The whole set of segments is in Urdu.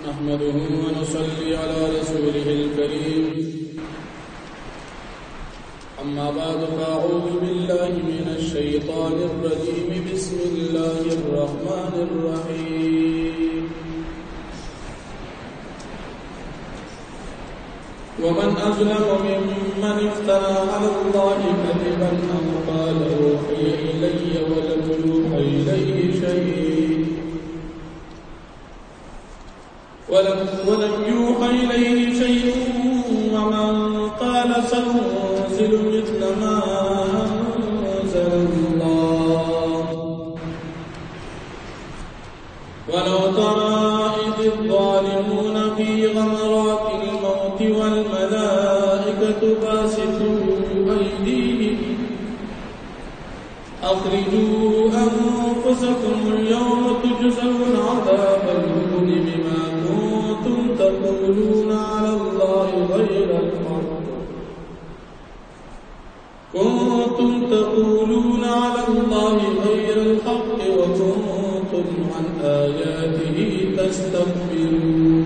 نحمده ونصلي على رسوله الكريم. أما بعد فأعوذ بالله من الشيطان الرجيم. بسم الله الرحمن الرحيم. ومن أظلم ممن افترى على الله كذبا أو قال أوحي إلي ولم يوحى إليه شيء ومن قال سأنزل مثل ما أنزل الله. ولو ترى إذ الظالمون في غمرات الموت والملائكة باسطوا أيديهم أخرجوا أنفسكم اليوم تجزون عذاب الهون بما كنتم تقولون على الله غير الحق وكنتم عن آياته تستكبرون.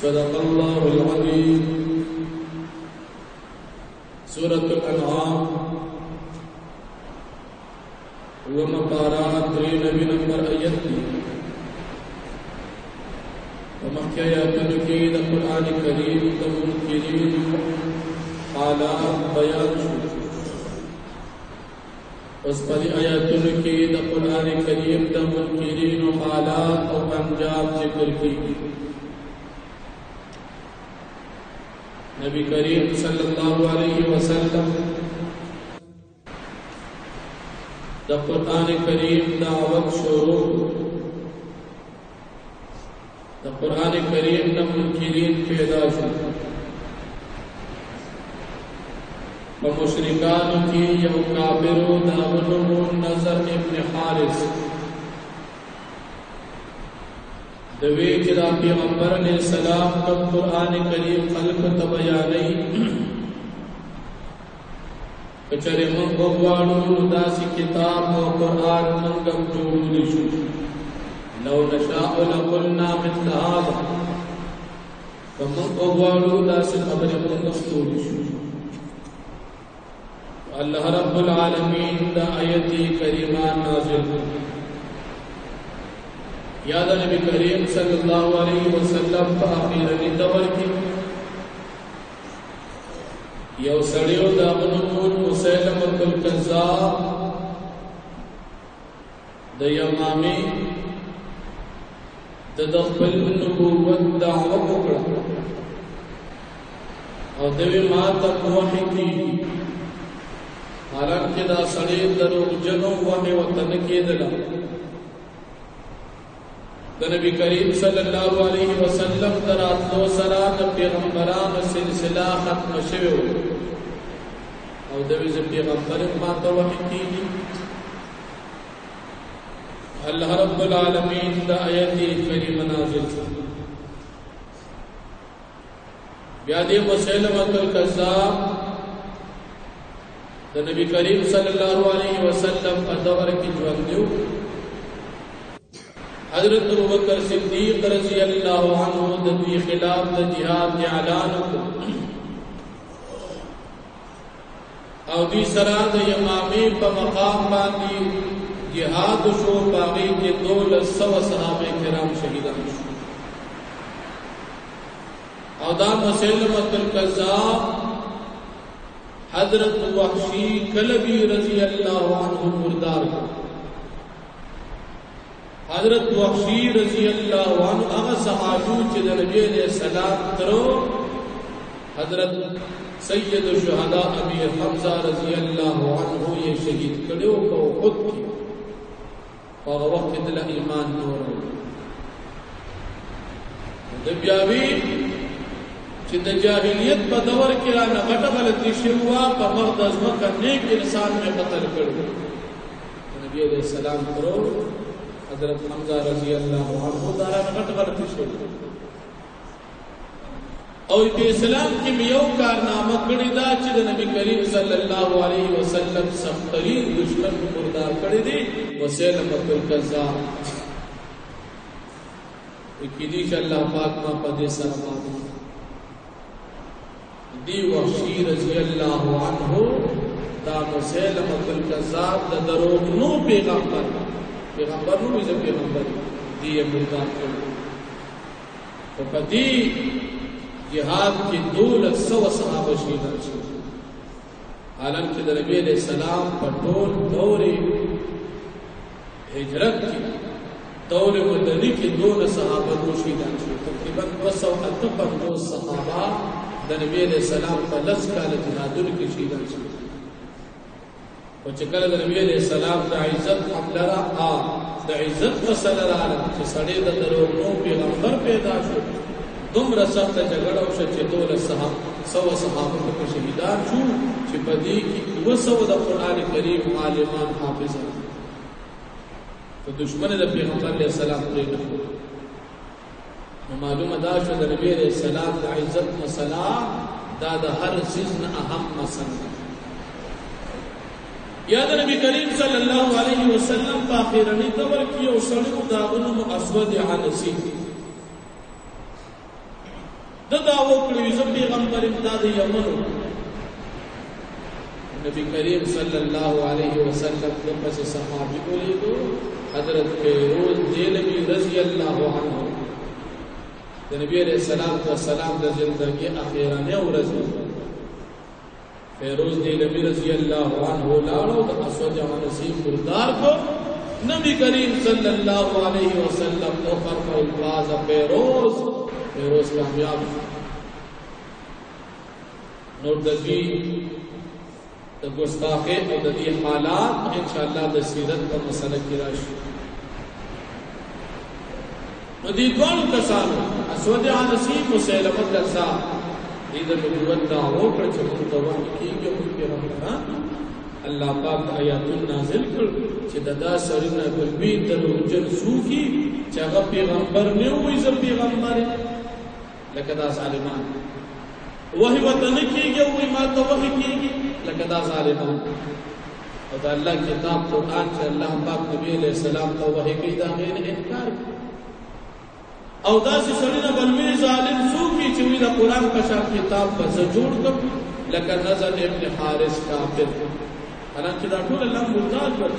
صدق الله العظيم. سورة الأنعام ومقارا 93 نمبر آیت دی ومخی آیاتن کی دا قرآن کریم دا منکرین حالات بیان شو. اس پر آیاتن کی دا قرآن کریم دا منکرین حالات و انجام ذکر کی. نبی کریم صلی اللہ علیہ وسلم دا قرآن کریم دعوت شروع دا قرآن کریم دا منکرین پیدا شد. مشرکان کی یو کافرو داونو نظر ابن حارث دوی جدا پیغمبر علیہ السلام کب قرآن کریم خلق تبیانی کچھرے من بغوانو داسی کتاب و قرآن منگم جوڑی شو. لو نشاء لقلنا مثل هذا فمن بغوانو داسی خبر منگم جوڑی شو. اللہ رب العالمین دا آیتی کریمان نازل یاد نبی کریم صلی اللہ علیہ وسلم پا آخیرنی دور کی یو سڑیو دا منمون مسیلمۃ الکذاب دا یمامی دا دخل نبوت دعوت اکڑا اور دوی ماتا وحی کی حالانکہ دا سڑی درو جنو وحی وطنکی دلا دا نبی کریم صلی اللہ علیہ وسلم درات دو سران پیغمبران سلسلہ ختم شویو او دویز پیغمبر ما توحی کی. اللہ رب العالمین دا آیتی کریم نازل بیادی مسیلمۃ الکذاب دا نبی کریم صلی اللہ علیہ وسلم پر دور کی جواندیو حضرت ابوبکر صدیق رضی اللہ عنہ دوی خلاف دا جہاد اعلان کو او دی سرا دا یمامی پا مقام باندی جہاد شو باغی کے 200 صحابہ کرام شہیدان شو. او دا مسیلمۃ الکذاب حضرت وحشی کلبی رضی اللہ عنہ مردار کو. حضرت وحشی رضی اللہ عنہ اغا صحابو چی دا نبی علیہ السلام ترو حضرت سید الشہداء امیر حمزہ رضی اللہ عنہ یہ شہید کڑیو کو خود کی اور وقت دل ایمان نور دبیاوی چی دا جاہلیت پا دور کرانا غٹ غلطی شروع پا مغدز مکہ نیک انسان میں قتل کردو. نبی علیہ السلام کرو حضرت حمزہ رضی اللہ عنہ دارا غٹ غلطی شروع اور کہ اسلام کی میو کارنامہ کڑی دا چی دا نبی کریم صلی اللہ علیہ وسلم سخترین دشمن مردار کڑی دی وسیلمۃ الکذاب. کدی چې الله پاک ما په دې سره باندې دی وحشی رضی الله عنه دا مسلمه الکذاب د دروغ نو پیغمبر نو ویزه پیغمبر دی مردار کړ په پدې جهاد کې 200 صحابه شهید شول حالانکه د نبی علیہ السلام په ټول دور هجرت کې دور مدنی کې 200 صحابه شهید شول تقریبا 258 صحابه د نبی علیہ السلام په لس کال جهادونو کې شهید شول او چې کله د نبی علیہ السلام د عزت حمله را د عزت مسله راغله چې سړی د دروغو پیغمبر پیدا شو دومره سخت جګړه وشوه چې 200 صحابه په شهیدان شو چې په دې کې 200 د قران کریم عالمان حافظان په دشمن د پیغمبر علیہ السلام پرې نه معلومه دا شو د نبی علیہ السلام د عزت مسله دا د هر چیز نه اهم مسله یا د نبی کریم صلی الله علیه وسلم په اخیرنی دور کې یو سړی دا غنو اسود عنسی د داو کړی چې پیغمبر امداد یمن نبی کریم صلی الله علیه وسلم د پس صحابي ولیدو حضرت فیروز دہلوی رضی اللہ عنہ د نبی علیہ السلام د زندگی اخیرانه ورځ فیروز دہلوی رضی اللہ عنہ لاړو د اسود عنسی مردار کو نبی کریم صلی اللہ علیہ وسلم نو فرمایل باز فیروز کامیاب نور دغی د ګستاخه او د دې حالات ان شاء الله د سیرت په مسله کې راشي نو دې ټول کسانو اسود عنسی مسلمه کذاب دې د نبوت دا وکړه چې موږ ته وایي کېږي او پیغمبران الله پاک آیات نازل کړ چې دا سړی بلبی دروغجن سوفي چې هغه پیغمبر نه وي زه پیغمبر لکه دا ظالمان وحی وطن کېږي او ما ته وحی کېږي لکه دا ظالمان او دا الله کتاب قرآن چې الله پاک نبی علیہ السلام ته وحی کوي دا غیر انکار او دا چې سړی نه بلوي ظالم سوفي چې وی دا قرآن په شان کتاب په جوړ کړ لکه نظر ابن حارث کافر حالانکه دا ټول الله مرتاد کړ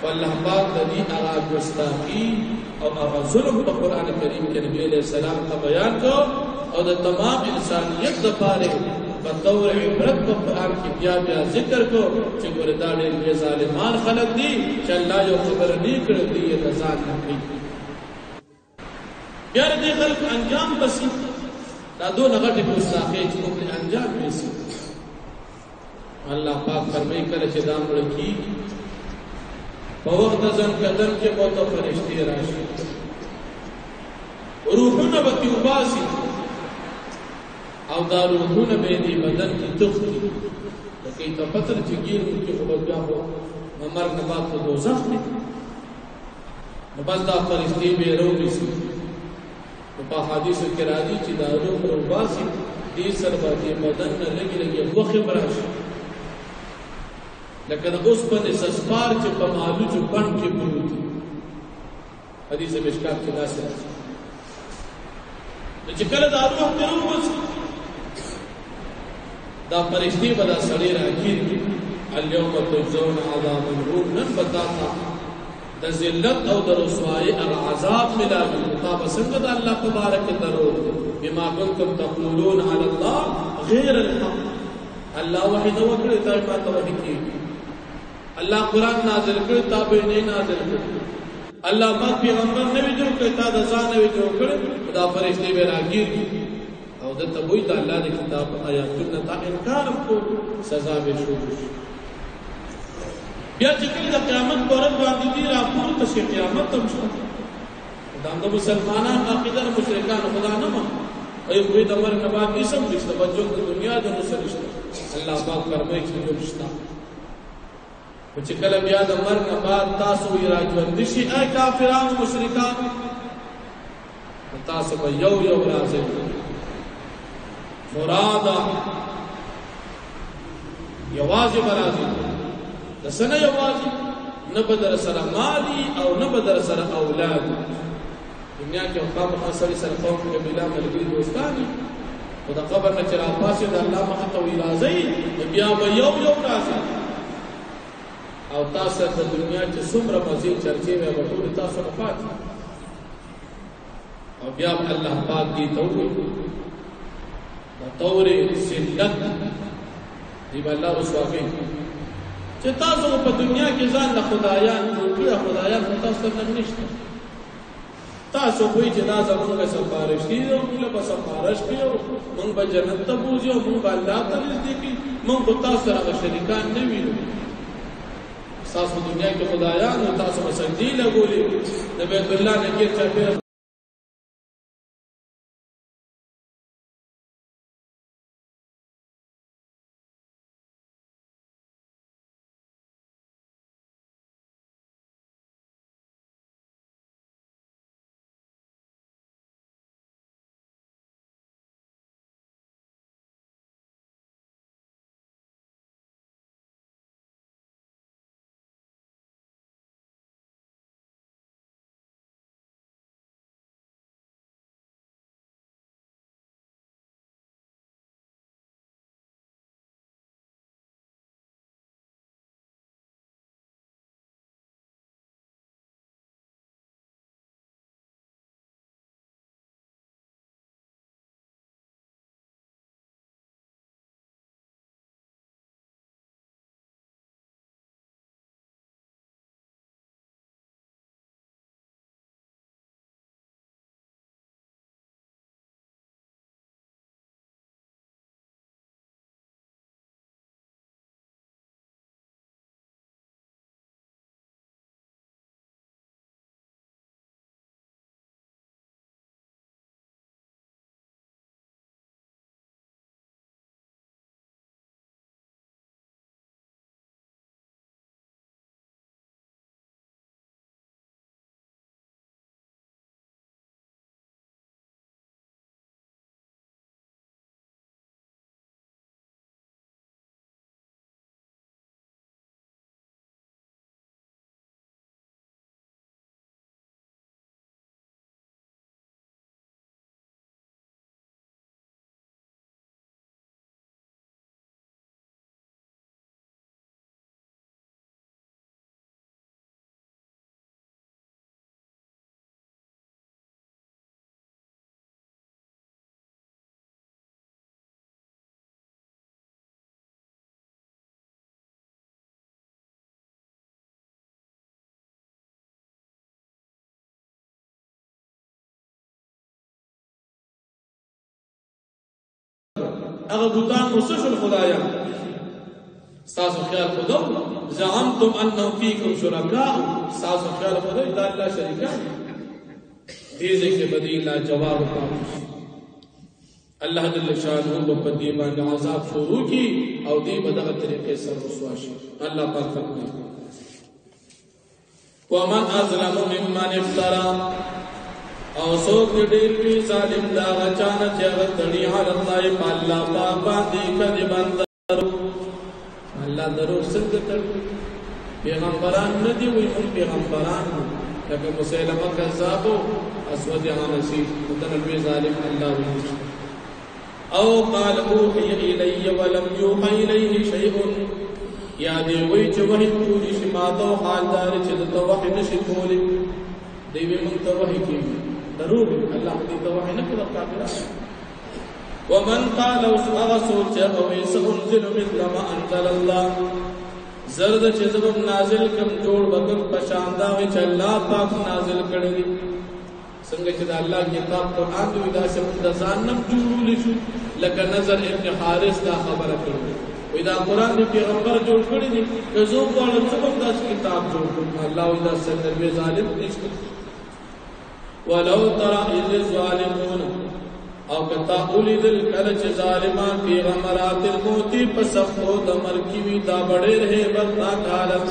والله پاک د دې هغه ګستاخی او هغه ظلم په قرآن کریم کې نبی علیہ السلام ته بیان کو او د تمام انسانیت لپاره په تور عبرت په قرآن کې بیا ذکر کو چې ګور دا ډېر ظالمان خلک دي چې الله یو خبر نه کړی دی د ځان نه کوي بیا دې خلک انجام بسي دا دوه غټه ګستاخی چې موږ انجام بسي الله پاک فرمایي کله چې دا مړ کی په وخت ځان قدم کې په تو فرشتي راشي روحونه به توباسي او دا روحونه به دې بدن کې تختی لکه ته پتر چې ګیر کې خو بیا هو مرګ نه بعد په دوزخ کې نو بس دا فرشتي به روړي سي په حدیث کې راځي چې دا روح روباسي دې سر باندې بدن نه لګي وخت براشي لکه اوس په سسپار چې په مالو چې بند کې پروت حدیث مشکات کې داسې چې کله دا روح ته وځي دا فرشتي به دا سړی راګیر اليوم تجزون عذاب الهون نن بتاتا د ذلت او د رسوایی العذاب ملاوي تا څنګه د الله تبارک درو بما كنتم تقولون على الله غير الحق الله وحي نو کړی تا ما ته وحي کیږي الله قرآن نازل کړ تابع نه نازل کړ الله پاک پیغمبر نه وی جوړ کړ تا د ځان نه وی جوړ کړ دا فرشتي به راګیر او د تبوی ته الله د کتاب آیاتونه تا انکار کو سزا به شو بیا چې کله د قیامت پر ورځ باندې دی راپور ته شي قیامت هم شو دا د مسلمانانو عقیده مشرکان خدا نه مون ای په د امر نه باندې سم نشته بچو د دنیا د نصر نشته الله پاک فرمایي چې نشته چې کله بیا د مرګ نه بعد تاسو یې راځوند شي ای کافرانو مشرکان تاسو به یو راځي مرادا یوازې برازي د سنه یوازې نه بدر سره مالی او نه بدر سره اولاد دنیا کې خامخا سړي سره قوم قبیله ملګري دوستان دي خو د قبر نه چې راپاسې د الله مخې ته وي راځئ بیا به یو یو راځي او تاسو د دنیا چې څومره مزید چرچې وي به ټول تاسو نه پاتې او بیا الله پاک دې ته وایي بطور ذلت دی الله رسوا کوي چې تاسو په دنیا کې ځان له خدایان جوړ کړی خدایان تاسو ته نشته تاسو کوئی چې دا زموږه سفارش دي او موږ به سفارش کوو موږ به جنت ته بوځو موږ به الله ته نږدې موږ به تاسو سره شریکان نه وینو تاسو دنیا کې خدایان او تاسو مسجدي لګولې د بیت الله نه کې چې هغه بوتان مسجل خدایان تاسو خیال خدو زعمتم انهم فيكم شركاء تاسو خیال خدو دا الله شریکان دې ځکه بدیل جواب پاتې الله جل شانه په دې باندې عذاب شروع کی او دې بدغه طریقې سره رسوا شي الله پاک فرمایي ومن اظلم ممن افترى او سوک ډېر وی ظالم دا غچانه چې هغه تړي علي الله الله پاک باندې کدي بندر الله درو څنګه تړي پیغمبران نه دی وي هم پیغمبران لکه مسیلمه کذاب اسود عنسی متنوي ظالم الله وي او قال اوحي الي ولم يوحى اليه شيء یا دی وی چې وحي کولی شي ماته حالدار چې د توحید نشي کولی دی وی مونږ ته وحي کوي ضرور الله دې توحید نه کړو کافر ومن قال اغسل چاوي سنزل مثل ما انزل الله زرد چې زبم نازل کم جوړ وکم پشاندا وی چې الله پاک نازل کړی څنګه چې الله کتاب قران دوی دا څه د ځان نم جوړول شو لکه نظر ابن حارث دا خبره کړو وی دا قران دی پیغمبر جوړ کړی دی که زه غواړم چې کوم داس کتاب جوړ کړم الله وی دا څنګه ظالم نشته ولو ترى اذ الظالمون او کتا اولید الکلچ ظالمان فی غمرات الموت پسخو دمر کی دا بڑے رہے بدناک حالت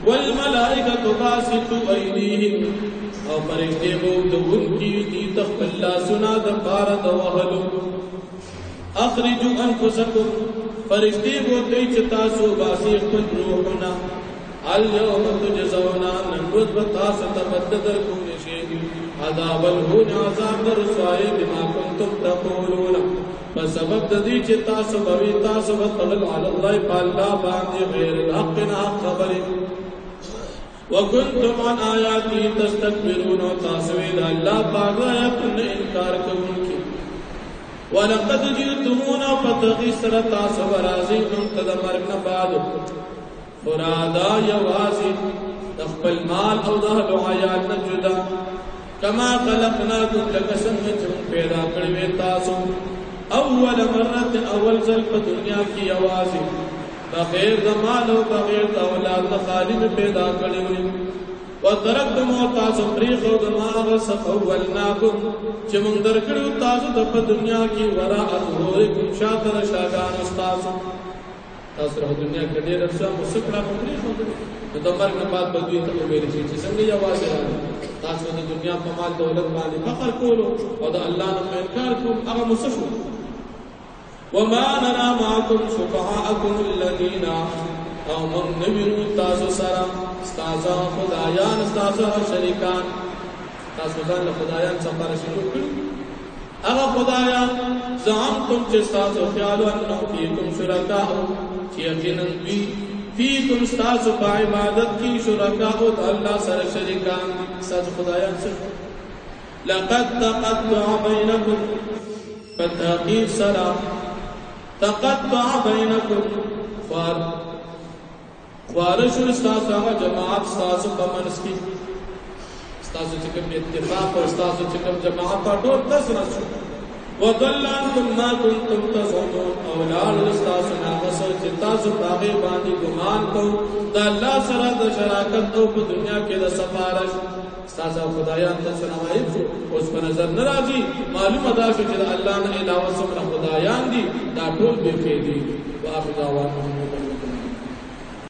والملائکۃ باسطوا ایدیہم او فرشتے بوت ان کی دی تخلا سنا دبار دوہلو اخرجوا انفسکم فرشتے بوت چتاسو باسی خود روحنا اليوم تجزونا ننوز بتاس تبددر کون شیدی عذاب الهون عذاب رسوای بما کنتم تقولون بسبب د دې چې تاسو به تاسو وتقل علی الله بالله باندې غیر الحق نه خبرې وکنتم عن آیاته تستكبرون تاسو د الله پاک آیاتونو انکار کوونکي ولقد جئتمونا فتغسر تاسو برازي منتد مرنا بعد فرادا يوازي تخبل مال او دهل عيال نجدا كما خلقناكم لكسن جم پیدا کړی تاسو اول مرت اول ځل په دنیا کې يوازي بغیر د مال او بغیر د اولاد خالی پیدا کړی وترکتم تاسو پریخ او دماغ سخولناکم چې موږ درکړو تاسو د په دنیا کې ورا ظهورکم شاطر شاګان تاسو له دنیا کې ډېر څه مسکړه پریخ او د مرګ نه بعد بدوی ته ویل چې څنګه یوازې راځي تاسو د دنیا په مال دولت باندې فخر کولو او د الله نه انکار کول هغه مسشو وما نرى معكم شفعاءكم الذين او من نبینو تاسو سره استازا خدایان استازا شریکان تاسو ځان له خدایان څخه شروع کړو هغه خدایان زعمتم چې تاسو خیال انه فیکم شرکاء چې یقینا وی فیکم تاسو په عبادت کې شرکاء او الله سره شریکان تاسو خدایان سره لقد تقطع بینکم فتحقیق سلام تقطع بینکم وارشو استاسو هغه جماعت استاسو په منځ کې استاسو چې کوم اتفاق او استاسو چې کوم جماعت ټول تاسو شو وضل عنكم ما كنتم تزعمون اولاد استاسو هغه چې تاسو باغې باندې ګمان کوو د الله سره د شراکت او په دنیا کې د سفارش استاسو خدایان تاسو نه غایب اوس په نظر ناراضي معلومه ده چې الله نه علاوه څومره خدایان دي دا ټول به فائدې واخذ